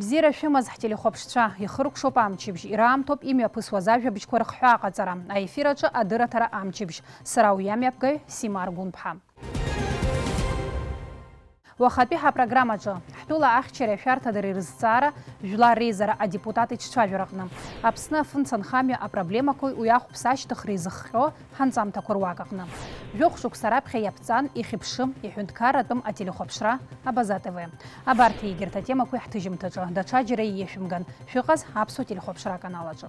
Бзира шәымаз ҳтелехәаԥшцәа ихыркәшоуп амчыбжь, ираамҭоуп имҩаԥысуаз ажәабжьқәа рыхҳәаа аҟаҵара. Аефир аҿы адырраҭара амчыбжь. Сара уиамҩаԥгаҩ Сима Аргәынԥҳа. Уахатәи ҳапрограммаҿы ҳтәыла ахьчареи ашәарҭадареи рызҵаара жәлар реизара адепутат иҿцәажәараҟны. Аԥсны афымцанхамҩа апроблемақәа уи ахәԥса ашьҭыхра изыхҟьо ҳанҵамҭақәа руак аҟны. Жәохә шықәса раԥхьа иаԥҵан ихьыԥшым иҳәынҭқарратәым ателехәаԥшра Абаза ТВ. Абарҭ егьырҭ атемақәа ҳҭыжьымҭаҿы даҽаџьара ииашәымган. Шәыҟаз аԥсуа телехәаԥшра аканал аҿы.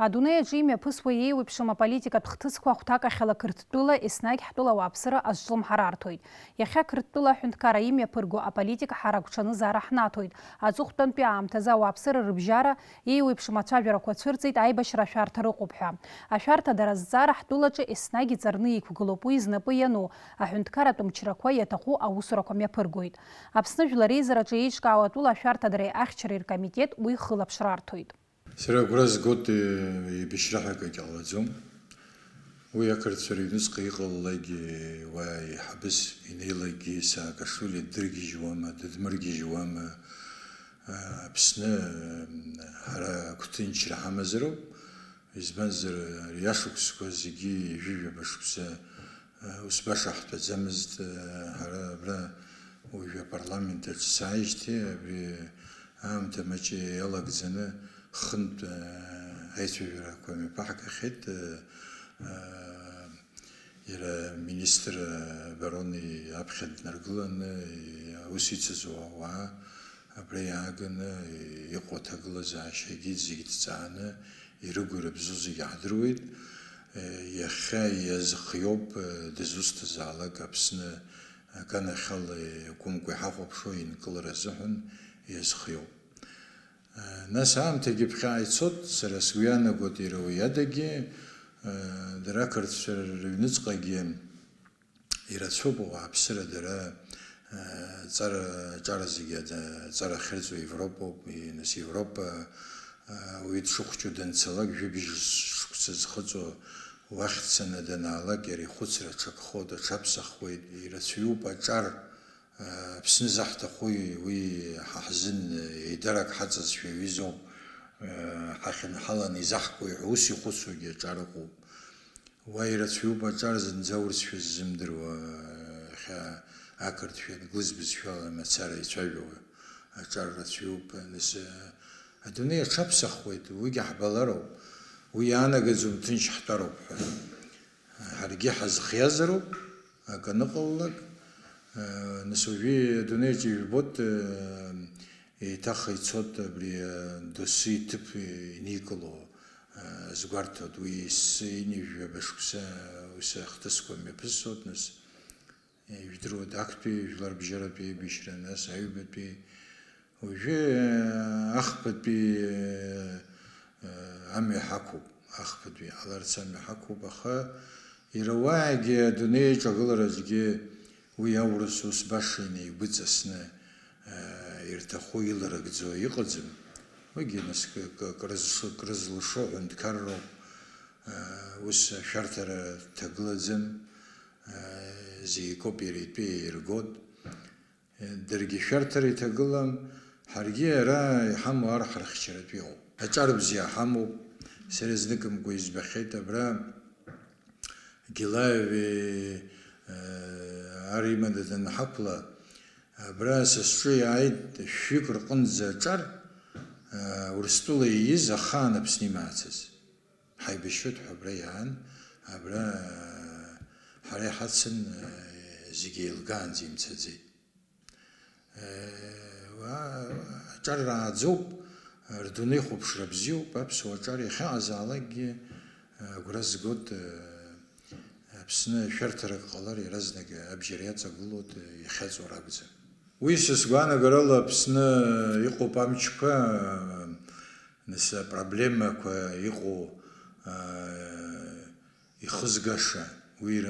Адунеи аҿы имҩаԥысуа еиуеиԥшым аполитикатә хҭысқәа ахәҭак ахьала Қырҭтәыла еснагь ҳтәыла ауааԥсыра азҿлымҳарарҭоит. Иахьа Қырҭтәыла аҳәынҭқарра имҩаԥырго аполитика ҳарагәҽанызаара ҳнаҭоит. Аҵыхәтәантәи аамҭазы ауааԥсыра рыбжьара еиуеиԥшым ацәажәарақәа цәырҵит аибашьра ашәарҭа рыҟоуп ҳәа. Ашәарҭадара азҵаара ҳтәылаҿы еснагь иҵарны иқәгылоуп, уи знапы иану аҳәынҭқарратә мчрақәа иаҭаху аусурақәа мҩаԥыргоит. Аԥсны Жәлар Реизараҿы еиҿкаау атәыла ашәарҭадареи ахьчареи ркомитет уи хылаԥшрарҭоит. Сара гураз год бишрахака калазум. Уи акырцәара иҩныҵҟа иҟалалакгьы уа иҳабыс инеилагьы Саакашвили дыргьежьуама, дыдмыргьежьуама, Аԥсны ҳара агәҭынчра ҳамазароуп. Избанзар ари ашықәсқәа зегьы ижәижәаба шықәса ус баша ҳтәаӡамызт. Ҳара абра уажәы апарламент аҿы сааижьҭеи абри аамҭа маҷ иалагӡаны хынтә аицәажәарақәа мҩаԥаҳгахьеит. Иара министр барони аԥхьа днаргыланы аус ицызуа ауаа абра иааганы иҟоу аҭагылазаашьагьы зегьы ҭҵааны ирыгу ирыбзоу зегьы ҳдыруеит. Иахьа иазхиоуп дызусҭазаалак Аԥсны аганахьала кәымкәа иҳахәаԥшуа инкылара азыҳәан иазхиоуп. Нас аамҭагьы ԥхьаа ицот, сара сгәы иаанагоит иара уи адагьы дара ақырҭцәа рыҩныҵҟагьы ирацәоуп ауааԥсыра дара ҵара зегьы аҵара ахьырҵо Европоуп, нас Европа уи дшыхәҷо данцалак жәабжь шықәса зхыҵуа уахь дцаны данаалак иара ихәыцра аҽакхо даҽаԥсахуеит, ирацәаҩуп аҿар Аԥсны заҳҭаху уи ҳаҳзын еидарак ҳаҵазшәа аҩызоуп, ҳахьынҳаланы изаҳкуа ҳәа ус ихәыцуагьы аҿар ыҟоуп. Уа ирацәаҩуп аҿар зынӡа урысшәа ззымдыруа, иахьа ақырҭшәа англыз бызшәала мацара ицәажәауа аҿар рацәаҩуп. Нас адунеи аҽаԥсахуеит, уигьы ҳбалароуп, уи иаанагаӡом ҭынч ҳтәароуп ҳәа. Ҳаргьы ҳазхиазароуп ак аныҟалалак. Нас уажәы адунеи аҿы ижәбоит еиҭах ицот абри досы иҭыԥ иникыло згәарҭоит, уи инижәжәаба шықәса ус ахҭысқәа мҩаԥысоит. Нас ижәдыруеит актәи жәларбжьаратәи аибашьра, нас аҩбатәи, уажәы ахԥатәи амҩа ҳақәуп, ахԥатәи ҳаларц амҩа ҳақәуп, аха иара уаагьы адунеи аҿагыларазгьы уи аурыс ус баша инеигәыҵасны ирҭаху иларыгӡо иҟаӡам. Уигьы нас крызлшо ҳәынҭқарроуп, ус ашәарҭара ҭагылаӡам, зегьы коуп иара итәы иаиргот. Даргьы ашәарҭара иҭагылам, ҳаргьы ара иҳамоу ар ҳархьчаратәы иҟоуп. Аҿар бзиа ҳамоуп. Сара зныкымкәа избахьеит абра Гилаеви ар иманы данҳақәла, абра са сҿы иааит шәҩык рҟынӡа аҿар Урыстәыла ииз ахаан Аԥсны имаацыз. Ҳаибашьуеит ҳәа абра иаан, абра ҳара иҳацын зегьы еилгаанӡа имцаӡеит. Аҿар рааӡоуп, рдунеи хәаԥшра бзиоуп, аԥсуа аҿар иахьаазаалакгьы агәра згоит Аԥсны ашәарҭарак ҟалар иаразнак абџьар иаҵагылоит, иахьаҵуа ракәӡам. Уи са сгәаанагарала Аԥсны иҟоуп амчқәа, нас апроблемақәа иҟоу ихызгаша, уи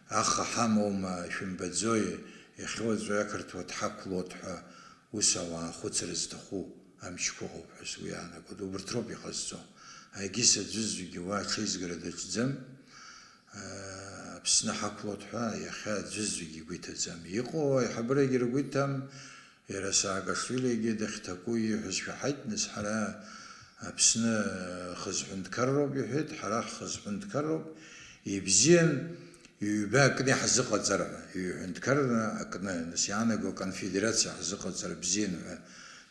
аха ҳамоума шәымбаӡои, иахьауаҵәы ақырҭуа дҳақәлоит ҳәа ус ауаа хәыцра зҭаху амчқәа ыҟоуп ҳәа сгәы иаанагоит. Убарҭ роуп иҟазҵо. Агьыс аӡәызҩгьы уа аҽеизгара даҿӡам. Аԥсны ҳақәлоит ҳәа иахьа аӡәызҩгьы игәы иҭаӡам. Иҟоу аиҳабырагьы ргәы иҭам, иара Саакашвилигьы дахьҭаку ииҳәозшәа ҳаит, нас ҳара Аԥсны хызҳәынҭқарроуп иҳәеит, ҳара ҳхызҳәынҭқарроуп, ибзиан ҩба акны иҳзыҟаҵар ҳәа, ҩҳәынҭқарра акны, нас иаанаго конфедерациа ҳзыҟаҵар бзиан ҳәа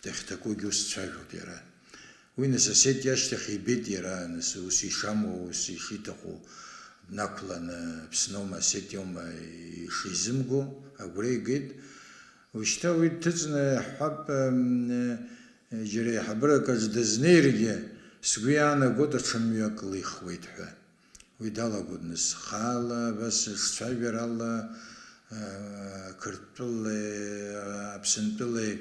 дахьҭакугьы ус дцәажәоит иара. Уи нас Осетиа ашьҭахь ибеит иара, нас ус ишамуа, ус ишиҭаху днақәланы Аԥсноума, Осетиоума ишизымго агәра игеит. Ушьҭа уи дҭыҵны ҳҳәап, џьара аиҳабырак аҿы дызнеиргьы сгәы иаанагоит даҽа мҩак лихуеит ҳәа. Уи далагоит нас хаала, абас шцәажәара ала Қырҭтәылеи, Аԥсынтәылеи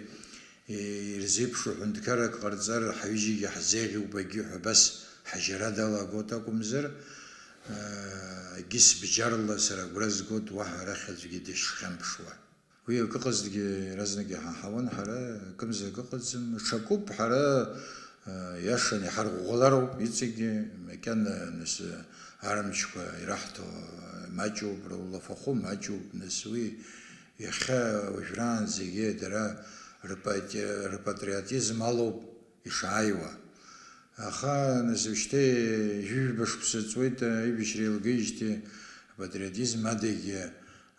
ирзеиԥшу ҳәынҭқаррак ҟарҵар ҳаҩыџьегьы ҳзеиӷьуп агьи ҳәа абас ҳажьара далагоит акәымзар, агьы сбџьарла сара агәра згоит уаҳа арахь аӡәгьы дышхьамԥшуа. Уи акы ыҟазҭгьы иаразнак иҳаҳауан ҳара, акымзак ыҟаӡам, ҽакуп ҳара иашан иҳарӷәӷәалароуп иҵегьы, макьана нас арымчқәа ираҳҭо маҷуп, рулафахәы маҷуп, нас уи иахьа уажәраанӡа зегьы дара рпатриотизм алоуп ишааиуа. Аха нас ушьҭа жәижәба шықәса ҵуеит аибашьра еилгеижьҭеи апатриотизм адагьы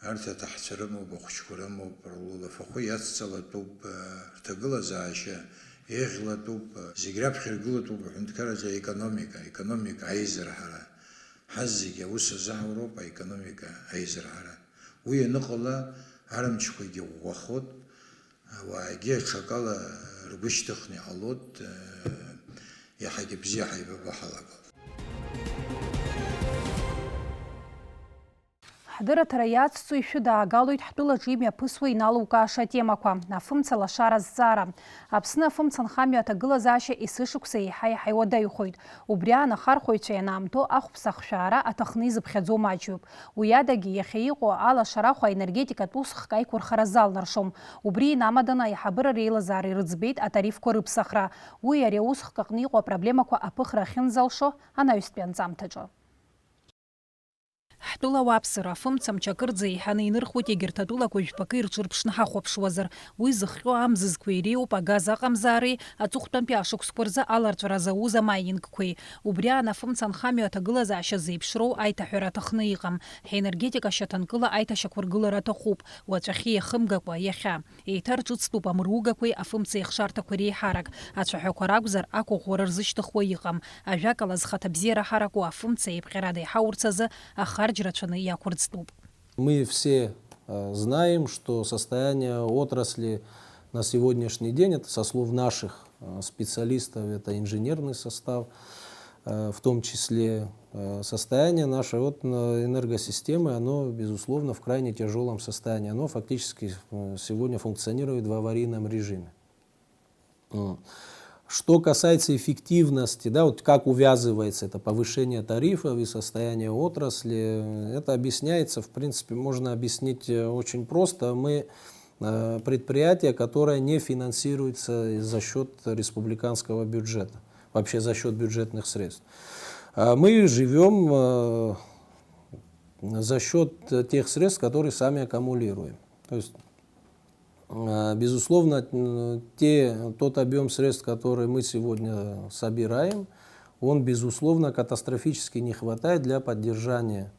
арҭ аҭаҳцәа рымоуп, ахәыҷқәа рымоуп, рулафахәы иацҵалатәуп, рҭагылазаашьа еиӷьлатәуп, зегь раԥхьа иргылатәуп аҳәынҭқарраҿы аекономика аизырҳара. Ҳаз зегьы аус азаҳуроуп аекономика аизырҳара. Уи аныҟала арымчқәагьы ӷәӷәахоит, ауаагьы аҽакала ргәы шьҭыхны иҟалоит, иаҳагьы бзиа ҳаибабо ҳалагалт. Ҳдырраҭара иацҵо ишәыдаагалоит ҳтәылаҿы имҩаԥысуа иналукааша атемақәа. Афымца лашара азҵаара. Аԥсны афымца нхамҩа аҭагылазаашьа есышықәса еиҳа-еиҳа иуадаҩхоит. Убри аан ахархәаҩцәа ианаамҭоу ахәԥса ахшәаара аҭахны изыԥхьаӡо маҷҩуп. Уи адагьы иахьа иҟоу алашарахә аенергетикатә усхк аиқәырхара залнаршом. Убри инамаданы аиҳабыра реилазаара ирыӡбеит атарифқәа рыԥсахра. Уи ари аусхк аҟны иҟоу апроблемақәа аԥыхра ахьынзалшо анаҩстәи анҵамҭаҿы. Ҳтәыла ауааԥсыра афымца мчакырӡа еиҳаны инырхуеит егьырҭ атәылақәа жәпакы ирҿырԥшны ҳахәаԥшуазар. Уи зыхҟьо амзызқәа иреиуоуп агаз аҟамзаареи аҵыхәтәантәи ашықәсқәа рзы аларҵәара зауз амаинingқәеи. Убри аан афымца анхамҩа аҭагылазаашьа зеиԥшроу аиҭаҳәара аҭахны иҟам. Ҳенергетика шьаҭанкыла аиҭашьақәыргылара аҭахуп. Уаҵәахьы иахымгакәа иахьа. Еиҭа рҿыцтәуп амругақәеи афымца еихшарҭақәа реиҳарак. Ацәаҳәақәа ракәзар акәыӷәӷәара рзышьҭыхуа иҟам. Ажәакала зхаҭа бзиара ҳараку афымца еиԥҟьарада иҳаурц азы ахарџьрацәаны иақәырӡтәуп. Мы все знаем, что состояние отрасли на сегодняшний день, это со слов наших специалистов, это инженерный состав, в том числе состояние нашей энергосистемы, оно, безусловно, в крайне тяжелом состоянии. Оно фактически сегодня функционирует в аварийном режиме. Что касается эффективности, да, вот как увязывается это повышение тарифов и состояние отрасли, это объясняется, в принципе, можно объяснить очень просто. Мы предприятие, которое не финансируется за счет республиканского бюджета, вообще за счет бюджетных средств. Мы живем за счет тех средств, которые сами аккумулируем. То есть, безусловно, тот объем средств, который мы сегодня собираем, он, безусловно, катастрофически не хватает для поддержания,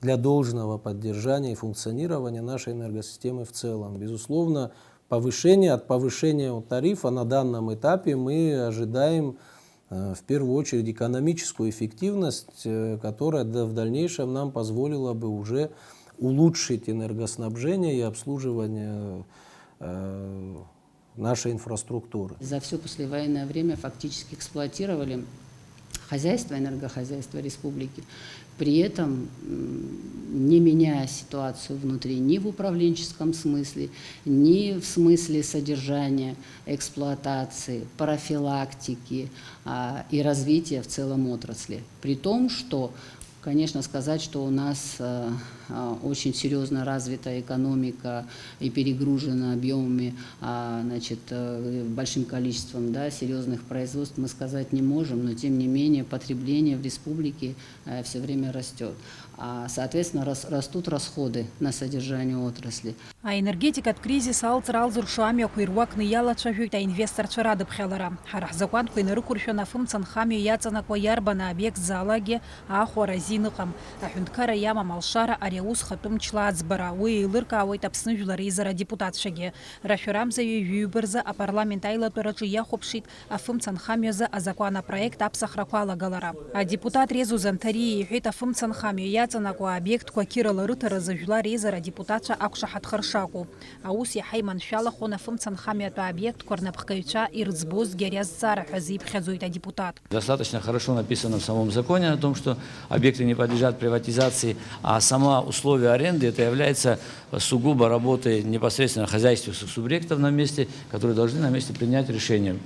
для должного поддержания и функционирования нашей энергосистемы в целом. Безусловно, от повышения тарифа на данном этапе мы ожидаем в первую очередь экономическую эффективность, которая в дальнейшем нам позволила бы уже улучшить энергоснабжение и обслуживание нашей инфраструктуры. За все послевоенное время фактически эксплуатировали энергохозяйство республики, при этом не меняя ситуацию внутри ни в управленческом смысле, ни в смысле содержания, эксплуатации, профилактики и развития в целом отрасли. При том, что Конечно, сказать, что у нас очень серьезно развита экономика и перегружена объемами, значит, большим количеством, да, серьезных производств, мы сказать не можем, но тем не менее потребление в республике все время растет. Соответственно, растут расходы на содержание отрасли. Аэнергетикатә кризис алҵра алзыршо амҩақәа ируакны иалацәажәоит аинвесторцәа радыԥхьалара. Ҳара ҳзакәанқәа инарықәыршәаны афымцамх амҩа иаҵанакуа иарбаны аобиект залагьы аахәара азин ыҟам. Аҳәынҭқарра иамам алшара ари аус хатәы мчла аӡбара. Уи еилыркаауеит Аԥсны Жәлар Еизара адепутатцәагьы. Рашәарамзаҩы ҩҩбарзы апарламент аилатәараҿы иахәаԥшит афымцамх амҩазы азакәан апроект аԥсахрақәа алагалара. Адепутат Резо Занҭариа иҳәеит афымцамх амҩа иаҵанакуа аобиектқәа қьырала рыҭаразы Жәлар Еизара адепутатцәа ақәшаҳаҭхар шакәу. Аус иаҳа иманшәалахон афымцамх амҩатәи аобиектқәа рнапхгаҩцәа ирыӡбозгьы ари азҵаара ҳәа азиԥхьаӡоит адепутат. Достаточно хорошо написано в самом законе о том, что объекты не подлежат приватизации, а сама условие аренды это является сугубо работой непосредственно хозяйственных субъектов на месте, которые должны на месте принять решение,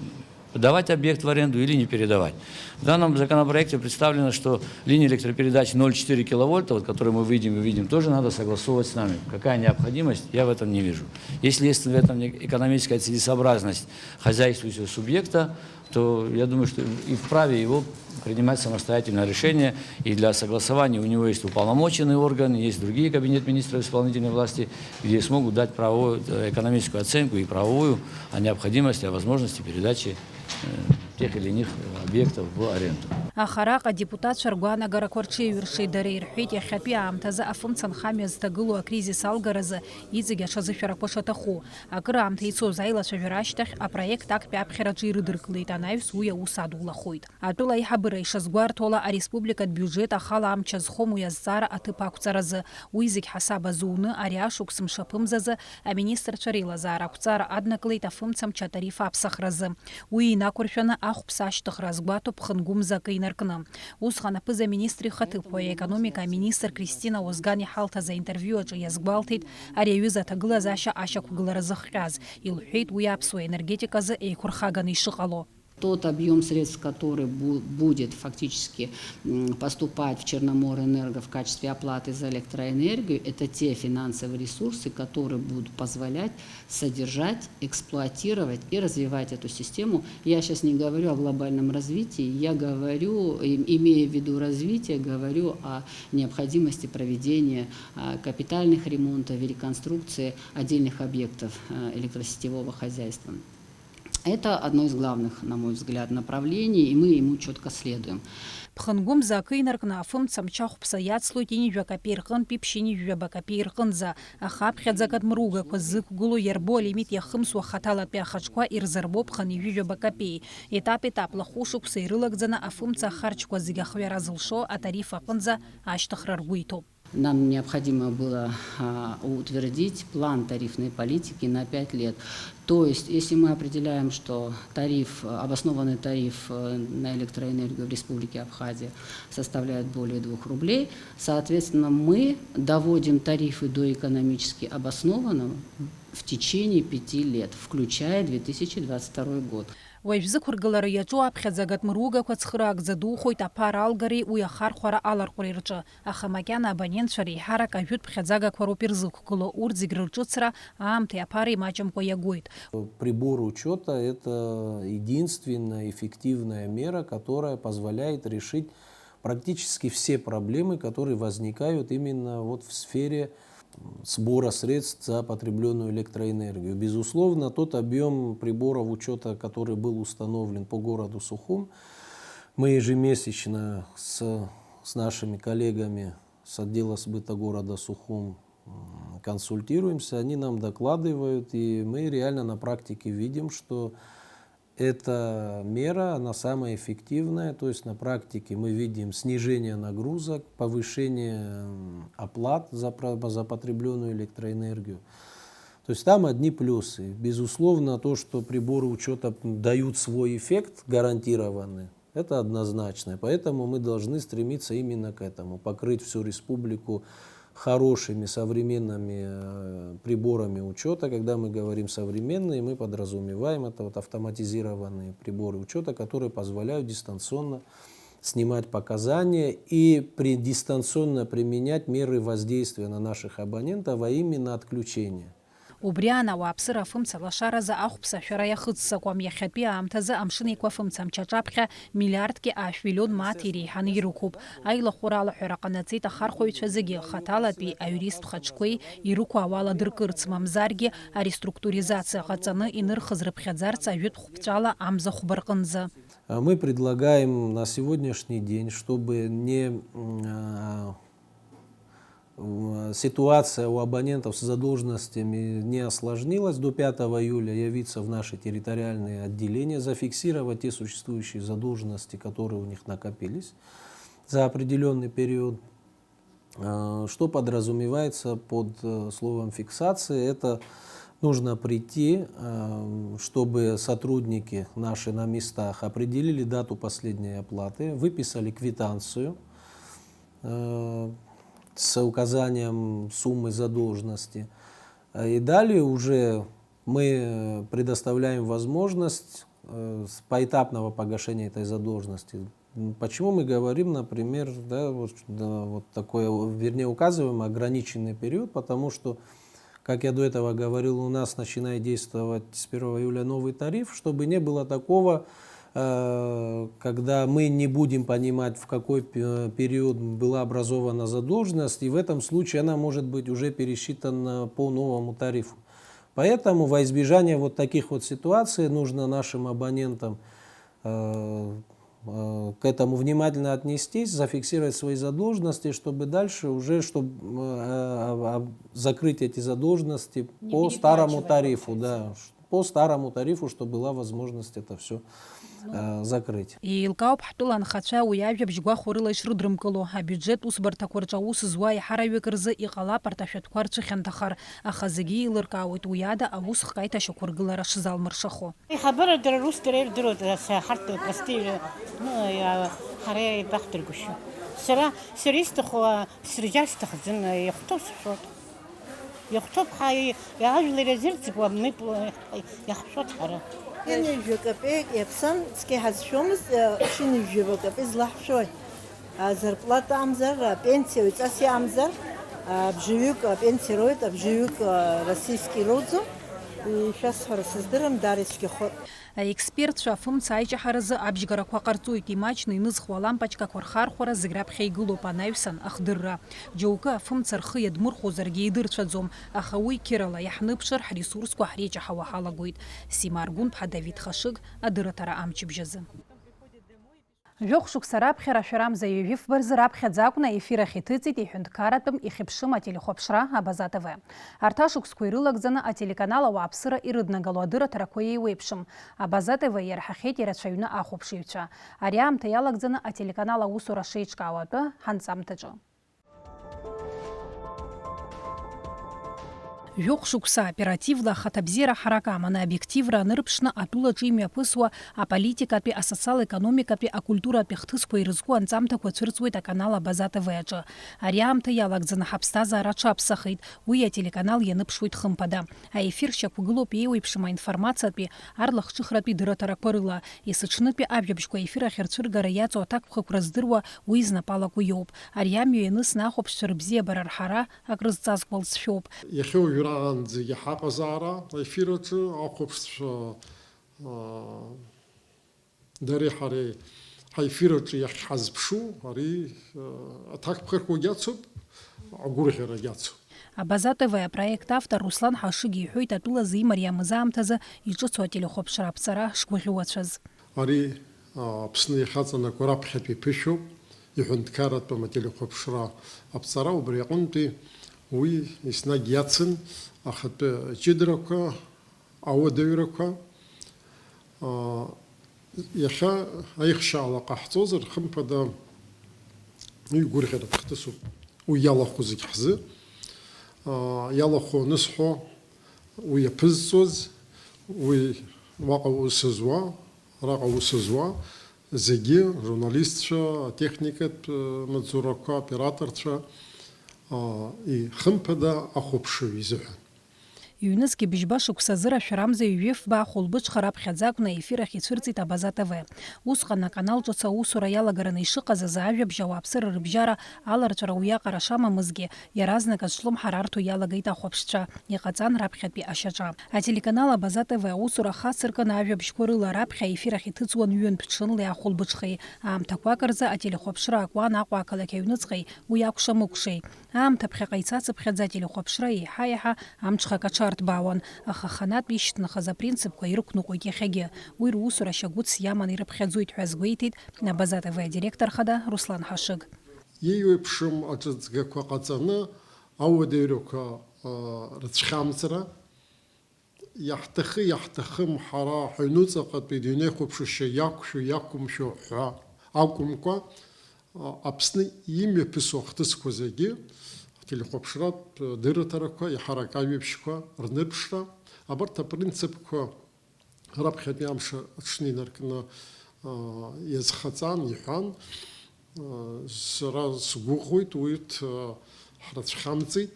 давать объект в аренду или не передавать. В данном законопроекте представлено, что линии электропередач 0,4 киловольта, вот, которые мы видим, тоже надо согласовывать с нами. Какая необходимость, я в этом не вижу. Если есть в этом экономическая целесообразность хозяйствующего субъекта, то я думаю, что и вправе его принимать самостоятельное решение. И для согласования у него есть уполномоченный орган, есть другие кабинеты министров исполнительной власти, где смогут дать правовую, экономическую оценку и правовую о необходимости, о возможности передачи тех или иных объектов в аренду. Ахараҟа адепутатцәа ргәаанагарақәа рҽеиҩыршеит. Дара ирҳәеит иахьатәи аамҭазы афымцамх амҩа зҭагылоу акризис алгаразы иҵегь аҽазышәарақәа шаҭаху. Акыраамҭа ицоз аилацәажәара ашьҭахь апроект актәи аԥхьараҿы ирыдыркылеит. Анаҩс уи аус адулахоит. Атәыла аиҳабыра ишазгәарҭо ала ареспубликатә биуџьет ахала амч азхом уи азҵаара аҭыԥ ақәҵаразы. Уи зегь ҳасаб азуны ари ашықәс мшаԥымзазы аминистрцәа реилазаара ақәҵара аднакылеит афымцамч атариф аԥсахразы. Уи инақәыршәаны ахәԥса ашьҭыхра азгәаҭо ԥхынгәымзак инаркны. Усҟан аԥыза-министр ихаҭыԥуаҩ аекономика аминистр Кристина Озган иҳалҭаз аинтервиу аҿы иазгәалҭеит ари аҩыза аҭагылазаашьа ашьақәгылара зыхҟьаз. Илҳәеит уи аԥсуа енергетиказы еиқәырхаганы ишыҟало. Тот объем средств, который будет фактически поступать в Черноморэнерго в качестве оплаты за электроэнергию, это те финансовые ресурсы, которые будут позволять содержать, эксплуатировать и развивать эту систему. Я сейчас не говорю о глобальном развитии, я говорю, имея в виду развитие, говорю о необходимости проведения капитальных ремонтов и реконструкции отдельных объектов электросетевого хозяйства. Это одно из главных, на мой взгляд, направлений, и мы ему четко следуем. Ԥхынгәымза акы инаркны афымцамч ахәԥса иацлоит инижәак апеи рҟынтәи ԥшьинижәабак апеи рҟынӡа. Аха аԥхьаӡак адмырugақәа ззықәгылоу иарбо алимит иахымсуа хаҭалатәи ахаҿқәа ирзырбо ԥхынижәижәабак апеи. Етап-етапла хәышықәса ирылагӡаны афымца ахарџьқәа зегьы ахҩара зылшо атариф аҟынӡа ашьҭыхра ргәы иҭоуп. Нам необходимо было утвердить план тарифной политики на 5 лет. То есть, если мы определяем, что тариф, обоснованный тариф на электроэнергию в Республике Абхазия составляет более 2 рублей, соответственно, мы доводим тарифы до экономически обоснованного в течение 5 лет, включая 2022 год. Уажә зықәыргылара иаҿу аԥхьаӡа адмырugақәа цхыраакӡа духоит аԥара алгареи уи ахархәара аларҟәреи рҿы. Аха макьана абонентцәа реиҳарак ажәытә ԥхьаӡагақәа роуп ирзықәгыло. Урҭ зегь рырҿыцра аамҭеи аԥареи маҷымкәа иагоит. Прибор учета – это единственная эффективная мера, которая позволяет решить практически все проблемы, которые возникают именно вот в сфере сбора средств за потребленную электроэнергию. Безусловно, тот объем приборов учета, который был установлен по городу Сухум, мы ежемесячно с нашими коллегами с отдела сбыта города Сухум консультируемся, они нам докладывают, и мы реально на практике видим, что эта мера, она самая эффективная, то есть на практике мы видим снижение нагрузок, повышение оплат за потребленную электроэнергию. То есть там одни плюсы. Безусловно, то, что приборы учета дают свой эффект гарантированный, это однозначно. Поэтому мы должны стремиться именно к этому, покрыть всю республику хорошими современными приборами учета. Когда мы говорим современные, мы подразумеваем это вот автоматизированные приборы учета, которые позволяют дистанционно снимать показания и дистанционно применять меры воздействия на наших абонентов, а именно отключение. Убри анауаԥсыра афымца лашаразы ахәԥсашәара иахыццакуам иахьатәи аамҭазы амшын еиқәа-фымца амчаҿаԥхьа миллиардки ашәмиллион мааҭ иреиҳаны ирықәуп. Аилахәыра алаҳәара ҟанаҵеит ахархәаҩцәа зегьы хаҭалатәи аиуристтә хаҿқәеи ирықәу ауаладыркырц, мамзаргьы ареструктуризациа ҟаҵаны инырхыз рыԥхьаӡарц ажәытә хәԥҵәала амза хәба рҟынӡа. Мы предлагаем на сегодняшний день, чтобы ситуация у абонентов с задолженностями не осложнилась, до 5 июля явиться в наши территориальные отделения, зафиксировать те существующие задолженности, которые у них накопились за определенный период. Что подразумевается под словом фиксации? Это нужно прийти, чтобы сотрудники наши на местах определили дату последней оплаты, выписали квитанцию с указанием суммы задолженности. И далее уже мы предоставляем возможность поэтапного погашения этой задолженности. Почему мы говорим, например, вот такое, вернее, указываем ограниченный период, потому что, как я до этого говорил, у нас начинает действовать с 1 июля новый тариф, чтобы не было такого, когда мы не будем понимать, в какой период была образована задолженность, и в этом случае она может быть уже пересчитана по новому тарифу. Поэтому во избежание вот таких вот ситуаций нужно нашим абонентам к этому внимательно отнестись, зафиксировать свои задолженности, чтобы дальше уже закрыть эти задолженности по старому тарифу. Да, по старому тарифу, чтобы была возможность это все закрыть. Илкауп ҳтәыла анхацәа уи ажәабжь гәахәо рыла ишрыдрымкыло, абиуџьет усбарҭақәа рҿы аус зуа иаҳараҩык рзы иҟалап арҭ ашәатәқәа рцәыхьанҭахар, аха зегьы еилыркаауеит уи ада аус хкаит ашьақәыргылара шзалмыршахо. Ихабара дара рус дара ирдыруа ҳарҭ простые ҳара ибахдыргәышьо. Сара исҭаху срыџьар сҭахӡан иахәҭоуп сшәоит. Иахәҭоуп ажәлар иазырӡбуа иаҳшәоит ҳара. Копеек иаԥсан цқьа иҳазшәомызт, шьынҩажәаба копеек злаҳшәоит. Зарплата амзар, пенсия уиҵас иамзар, бжаҩык апенсиа роуит, абжаҩык российский роуӡом. Ишәасҳәара сыздырам, дара ицәгьахоит. Аекспертцәа афымца аиҷаҳаразы абжьгарақәа ҟарҵоит, имаҷны инызхуа алампачкақәа рхархәара зегь раԥхьа игылоуп анаҩсан ахдырра. Џьоукы афымца рхы иадмырхәозаргьы идырцәаӡом, аха уи қьырала иаҳныԥшыр ҳресурсқәа ҳреиҷаҳауа ҳалагоит. Сима Аргәынԥҳа, Давид Хашыг, адырраҭара амчыбжьазы. Жәохә шықәса раԥхьара шәарамза ҩажәиф бырзы раԥхьаӡа акәны ефирахь иҭыҵит иҳәынҭқарратәым ихьыԥшым ателехәаԥшра Абаза ТВ. Арҭ ашықәсқәа ирылагӡаны ателеканал ауааԥсыра ирыднагалоу адырраҭарақәа еиуеиԥшым. Абаза ТВ иарҳахьеит ирацәаҩны ахәаԥшыҩцәа. Ари аамҭа иалагӡаны ателеканал аусура шеиҿкаауа атәы ҳанҵамҭаҿы. Жәохә шықәса оперативла ахаҭабзиара ҳарак аманы обиективра анырԥшны атәылаҿы имҩаԥысуа аполитикатәи, асоциал-економикатәи, акультуратәи хҭысқәа ирызку анҵамҭақәа цәырҵуеит аканал Абаза ТВ аҿы. Ари аамҭа иалагӡаны ҳаԥсҭазаара аҽаԥсахит. Уи ателеканал ианыԥшуеит хымԥада. Аефир шьақәгылоуп еиуеиԥшым аинформациатәи, арлахҿыхратәи дырраҭарақәа рыла. Есыҽнытәи ажәабжьқәа аефир ахь рцәыргара иаҵоу аҭакԥхықәра здыруа уи знапалақәа иоуп. Ари амҩа ианысны ахәаԥшцәа рыбзиабара рҳара акрызҵазкуа лҵшәоуп. Раан зегьы ҳаҟазаара аефираҿы ахәаԥшцәа дареи ҳареи ҳаефираҿы иахьҳазԥшу ари аҭакԥхықәра иацуп, агәырӷьара иацуп. Абаза ТВ апроект автор Руслан Ҳашыг иҳәоит атәылазы имариамыз аамҭазы иҿыцу ателехәаԥшра аԥҵара шгәаӷьуацәаз. Ари Аԥсны иахаҵанакуа раԥхьатәи ԥышәоуп, иҳәынҭқарратәым ателехәаԥшра аԥҵара, убри аҟынтәи уи еснагь иацын ахатәы ҷыдарақәа, ауадаҩрақәа. Иахьа аихшьаала ҟаҳҵозар, хымԥада уи гәырӷьаратә хҭысуп. Уи иалахәу зегь ҳзы, иалахәу анысҳәо, уи иаԥызҵоз, уи уаҟа ус зуа, араҟа ус зуа зегьы журналистцәа, атехникатә маҵзурақәа, операторцәа, хымԥада ахәаԥшыҩ изыҳәан. Иҩнызгьы быжьба шықәса зырашәарамза ҩ-фба хәылбыҽха раԥхьаӡа акәны аефир ахь ицәырҵит Абаза ТВ. Усҟан аканал ҿыц аусура иалагараны ишыҟаз азы ажәабжь ауааԥсыра рыбжьара аларҵәара уиаҟара шамамызгьы иаразнак азҿлымҳара арҭо иалагеит ахәаԥшцәа, иҟаҵан раԥхьатәи ашьаҿа. Ателеканал Абаза ТВ аусура хацыркын ажәабжьқәа рыла раԥхьа аефир ахь иҭыҵуан ҩынтә ҽынлеи ахәылбыҽхеи. Аамҭақәак рзы ателехәаԥшра акуан Аҟәа ақалақь аҩныҵҟеи уи акәша-мыкәшеи. Аамҭа ԥхьаҟа ицацыԥхьаӡа ателехәаԥшра еиҳа-еиҳа амҽхак аҽарҭбаауан, аха аханатә ишьҭнахыз апринципқәа ирықәныҟәеит иахьагьы. Уи русура шьагәыц иаман ирыԥхьаӡоит ҳәа азгәеиҭеит Абаза ТВ адиректор хада Руслан Ҳашыг. Иеиуеиԥшым аҿыҵгақәа ҟаҵаны ауадаҩрақәа рыцәхьамҵра иаҳҭахым ҳара ҳаҩнуҵаҟатәи дунеихәаԥшышьа иақәшәо ҳәа акәымкәа Аԥсны имҩаԥысуа ахҭысқәа зегьы ателехәаԥшратә дырраҭарақәа, иҳарак ажәабжьқәа рнырԥшра, абарҭ апринципқәа раԥхьатәи амш аҽны инаркны иазхаҵан, иҳәан, сара сгәыӷуеит урҭ ҳрыцәхьамҵит,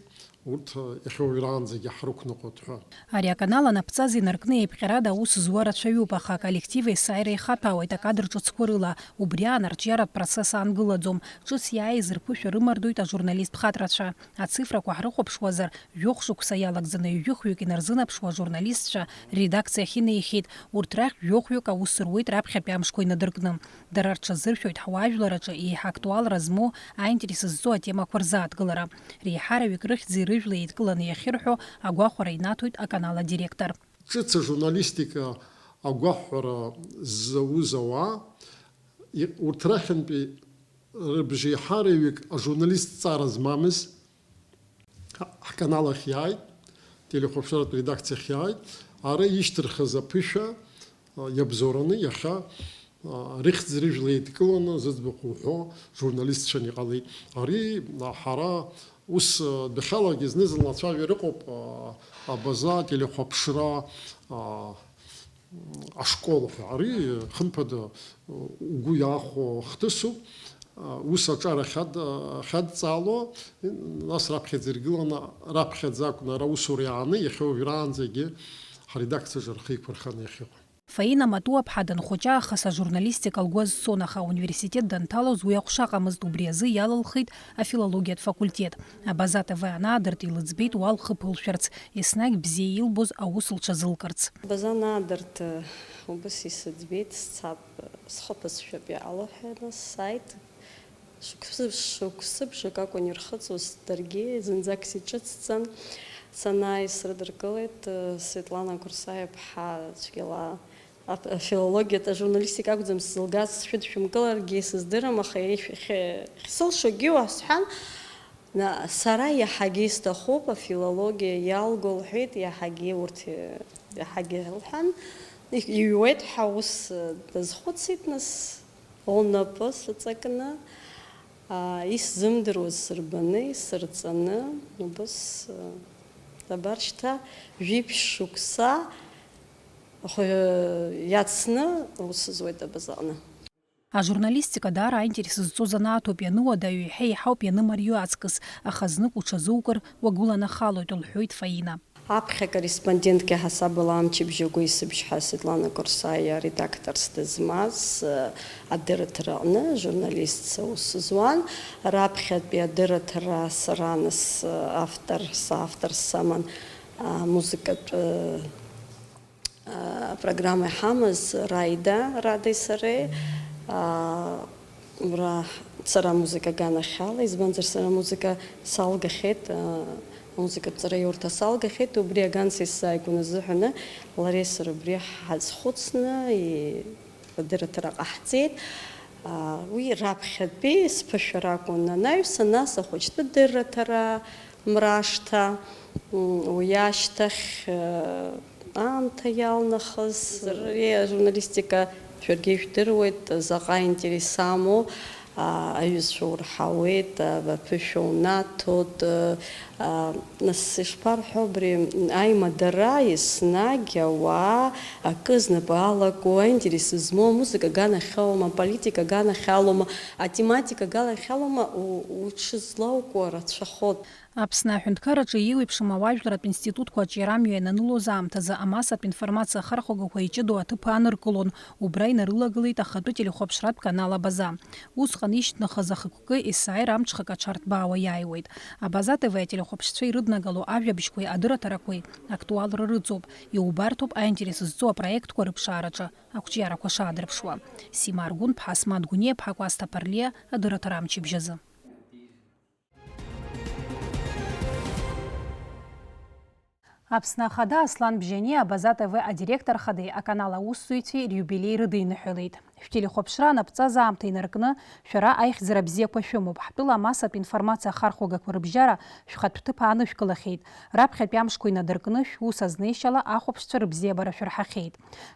урҭ иахьауаҩраанӡагьы ҳрықәныҟәоит ҳәа. Ари аканал анапҵаз инаркны еиԥҟьарада аус зуа рацәаҩуп, аха аколлектив есааира ихаҭәаауеит акадр ҿыцқәа рыла. Убри аан арҿиаратә процесс аангылаӡом. Ҿыц иааиз рԥышәа рымардоит ажурналист ԥхаҭрацәа. Ацифрақәа ҳрыхәаԥшуазар, жәохә шықәса иалагӡаны ҩ-хҩык инарзынапшуа ажурналистцәа редакциахь инеихьеит. Урҭ рахь жәохәҩык аус руеит раԥхьатәи амшқәа инадыркны. Дара рҽазыршәоит ҳуаажәлараҿы еиҳа актуалра змоу аинтерес зҵоу атемақәа рзааҭгылара. Реиҳараҩык рыхьӡи рыжәлеи еидкыланы иахьырҳәо агәахәара инаҭоит аканал адиректор. Ҿыц ажурналистика агәахәара ззауз ауаа урҭ рахьынтәи рыбжеиҳараҩык ажурналистҵара змамыз ҳканал ахь иааит, телехәаԥшратә редакциахь иааит, ара ишьҭырхыз аԥышәа иабзоураны иахьа рыхьӡ-рыжәла еидкыланы зыӡбахә уҳәо журналистцәан иҟалеит. Ари ҳара ус дахьалагьы зны-зынла ацәажәара ыҟоуп Абаза ателехәаԥшра ашкол ҳәа. Ари хымԥада угәы иаахәо хҭысуп, ус аҿар ахьадҵаало, нас раԥхьаӡа иргыланы, раԥхьаӡа акәны ара аусура иааны иахьауаҩраанӡагьы ҳредакциаҿы рхы еиқәырханы иахьыҟоу. Фаина Матуаԥҳа данхәыҷы аахыс ажурналистика лгәы азцон, аха ауниверситет данҭалоз уи ахәшаҟамызт. Убри азы иалылхит афилологиатә факультет. Абаза ТВ анаадырт илыӡбеит уа лхы ԥылшәарц, еснагь бзиа илбоз аус лҽазылкырц. Абаза анаадырт убас исыӡбеит, сцап схыԥызшәап иаалҳәаны сааит. Шықәсыбжак акәын ирхыҵуаз даргьы, зынӡак сиҿыцӡан. Санааи срыдыркылеит Светлана Курсаиа-ԥҳа цәгьала афилологиатә ажурналистика акәӡам сзылгаз, сшәыдшәымкыларгьы сыздырам, аха сылшогьы уасҳәан, сара иаҳагьы исҭахуп афилологиа иалго лҳәеит, иаҳагьы урҭ иаҳагьы лҳәан, иҩуеит ҳәа ус дазхәыцит, нас лнапы сыҵакны, исзымдыруаз сырбаны, исырҵаны, убас дабар шьҭа жәиԥшь шықәса иацны ус зуеит Абазаҟны. Ажурналистика даара аинтерес зҵоз анааҭоуп, иануадаҩу еиҳа иаҳауп ианымариоу аҵкыс, аха знык уҽазукыр уагәыланахалоит, лҳәоит Фаина. Аԥхьа корреспондентки ҳасабала амчыбжьагәы исыбжьҳәа Светлана Курсаиа редакторс дызмаз адырраҭара аҟны журналистс аус зуан. Раԥхьатәи адырраҭара сара нас соавтор саман музыкатә программа иҳамаз Радеи сареи, сара музыка ганахьала, избанзар сара музыка салгахьеит, музыкатә ҵара иурҭа салгахьеит, убри аганс исзааигәаны азыҳәаны лареи сара убри ҳазхәыцны адырраҭара ҟаҳҵеит. Уи раԥхьатәи сԥышәара акәын анаҩса, нас ахәыҷтәы дырраҭара мрашҭа, уи ашьҭахь аамҭа иалнахыз, ажурналистика шәаргьы ижәдыруеит заҟа интерес амоу, аҩызцәа урҳауеит, аԥышәа унаҭоит, нас ишԥарҳәо абри аимадара еснагь ауаа акы знапы алаку, аинтерес змоу амузыка ганахьалома, аполитика ганахьалома, атематика ганахьалома уҽызлаукуа рацәахоит. Аԥсны аҳәынҭқарраҿы еиуеиԥшым ауаажәларатә институтқәа аҿиарамҩа иананылоз аамҭазы амассатә информациа ахархәагақәа иҷыдоу аҭыԥ ааныркылон, убра инарылагылеит ахатәы телехәаԥшратә канал Абаза. Усҟан ишьҭнахыз ахықәкы есааира амҽхак аҽарҭбаауа иааиуеит. Абаза ТВ ателехәаԥшцәа ирыднагало ажәабжьқәеи адырраҭарақәеи актуалра рыҵоуп. Иубарҭоуп аинтерес зҵоу апроектқәа рыԥшаараҿы ақәҿиарақәа шаадырԥшуа. Сима Аргәын-ԥҳа, Асмат Гәыниа-ԥҳа, Кәасҭа Ԥарлиа, адырраҭара амчыбжьазы. Аԥсны ахада Аслан Бжьани Абаза ТВ адиректор хадеи аканал аусзуҩцәеи риубилеи рыдиныҳәалеит. Шәтелехәаԥшра анаԥҵаз аамҭа инаркны шәара аихьӡара бзиақәа шәымоуп. Ҳтәыла амассатә информациа ахархәагақәа рыбжьара шәхатә ҭыԥ аанышәкылахьеит. Раԥхьатәи амшқәа инадыркны шәус азнеишьала ахәаԥшцәа рыбзиабара шәырҳахьеит.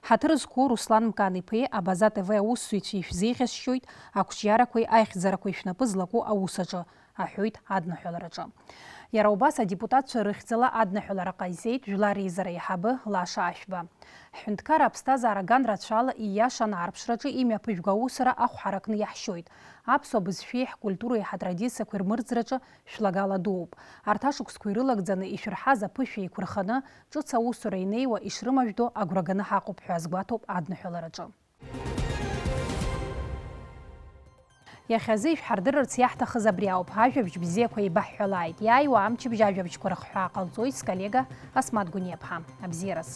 Ҳаҭыр зқәу Руслан Мкан-иԥеи Абаза ТВ аусзуҩцәеи шәзеиӷьасшьоит ақәҿиарақәеи аихьӡарақәеи шәнапы злаку аус аҿы, аҳәоит адныҳәалараҿы. Иара убас адепутатцәа рыхьӡала адныҳәалара ҟаиҵеит Жәлар Реизара аиҳабы Лаша Ашәба. Ҳҳәынҭқарра аԥсҭазаара аганрацәала ииашаны аарԥшраҿы имҩаԥыжәго аусура ахә ҳаракны иаҳшьоит. Аԥсуа бызшәеи ҳкультуреи ҳатрадициақәеи рмырӡраҿы шәлагала дууп. Арҭ ашықәсқәа ирылагӡаны ишәырҳаз аԥышәа еиқәырханы ҿыц аусура инеиуа ишрымажәдо агәра ганы ҳаҟоуп ҳәа азгәаҭоуп адныҳәалараҿы. Иахьазы ишәҳардырырц иаҳҭахыз абри ауп. Ажәабжь бзиақәа еибаҳҳәалааит. Иааиуа амчыбжь ажәабжьқәа рыхҳәаа ҟалҵоит сколлега Асмат Гәыниа-ԥҳа. Абзиараз.